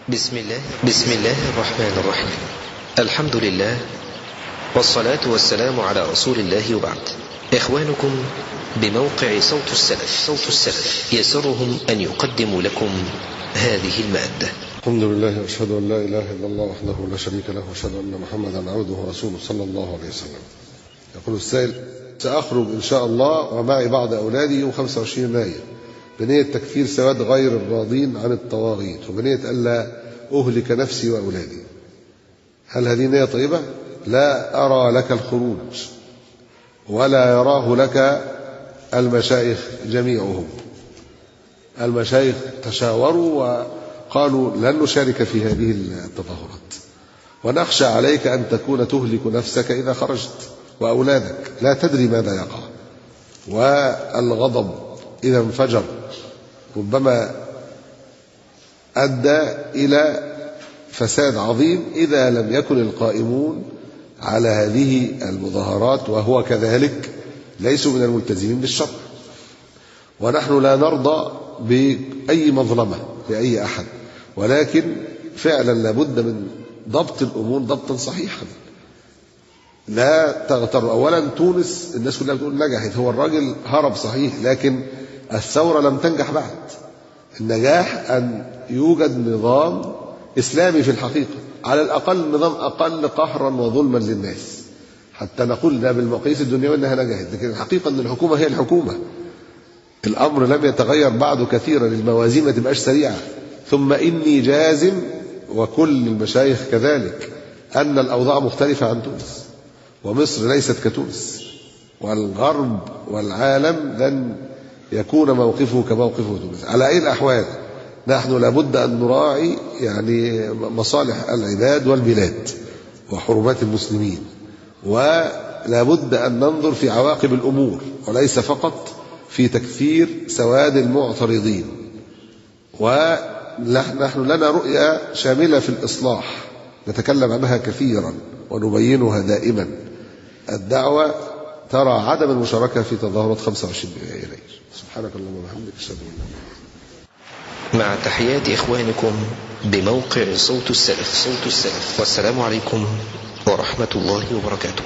بسم الله الرحمن الرحيم. الحمد لله والصلاة والسلام على رسول الله وبعد. إخوانكم بموقع صوت السلف يسرهم أن يقدموا لكم هذه المادة. الحمد لله وأشهد أن لا إله إلا الله وحده لا شريك له وأشهد أن محمدا عبده ورسوله صلى الله عليه وسلم. يقول السائل: سأخرج إن شاء الله ومعي بعض أولادي يوم 25 يناير بنية تكفير سواد غير الراضين عن الطواغيت وبنية ألا أهلك نفسي وأولادي، هل هذه نية طيبة؟ لا أرى لك الخروج ولا يراه لك المشايخ جميعهم. المشايخ تشاوروا وقالوا لن نشارك في هذه التظاهرات، ونخشى عليك أن تكون تهلك نفسك إذا خرجت وأولادك، لا تدري ماذا يقع. والغضب إذا انفجر ربما أدى إلى فساد عظيم إذا لم يكن القائمون على هذه المظاهرات وهو كذلك ليسوا من الملتزمين بالشرع. ونحن لا نرضى بأي مظلمة لأي أحد، ولكن فعلا لابد من ضبط الأمور ضبطا صحيحا. لا تغتر. أولا تونس الناس كلها بتقول نجحت، هو الراجل هرب صحيح لكن الثورة لم تنجح بعد. النجاح أن يوجد نظام إسلامي في الحقيقة، على الأقل نظام أقل قهرا وظلما للناس، حتى نقول ده بالمقاييس الدنيوية أنها نجحت. لكن الحقيقة أن الحكومة هي الحكومة، الأمر لم يتغير بعد كثيرا، الموازين ما تبقاش سريعة. ثم إني جازم وكل المشايخ كذلك أن الأوضاع مختلفة عن تونس، ومصر ليست كتونس، والغرب والعالم لن يكون موقفه كموقف تونس. على أي الأحوال نحن لابد أن نراعي يعني مصالح العباد والبلاد وحرمات المسلمين، ولابد أن ننظر في عواقب الأمور وليس فقط في تكثير سواد المعترضين. ونحن لنا رؤية شاملة في الإصلاح نتكلم عنها كثيرا ونبينها دائما. الدعوة ترى عدم المشاركة في تظاهرات 25 يناير. سبحانك اللهم وبحمدك أشهد أن لا إله إلا أنت. مع تحيات إخوانكم بموقع صوت السلف. والسلام عليكم ورحمة الله وبركاته.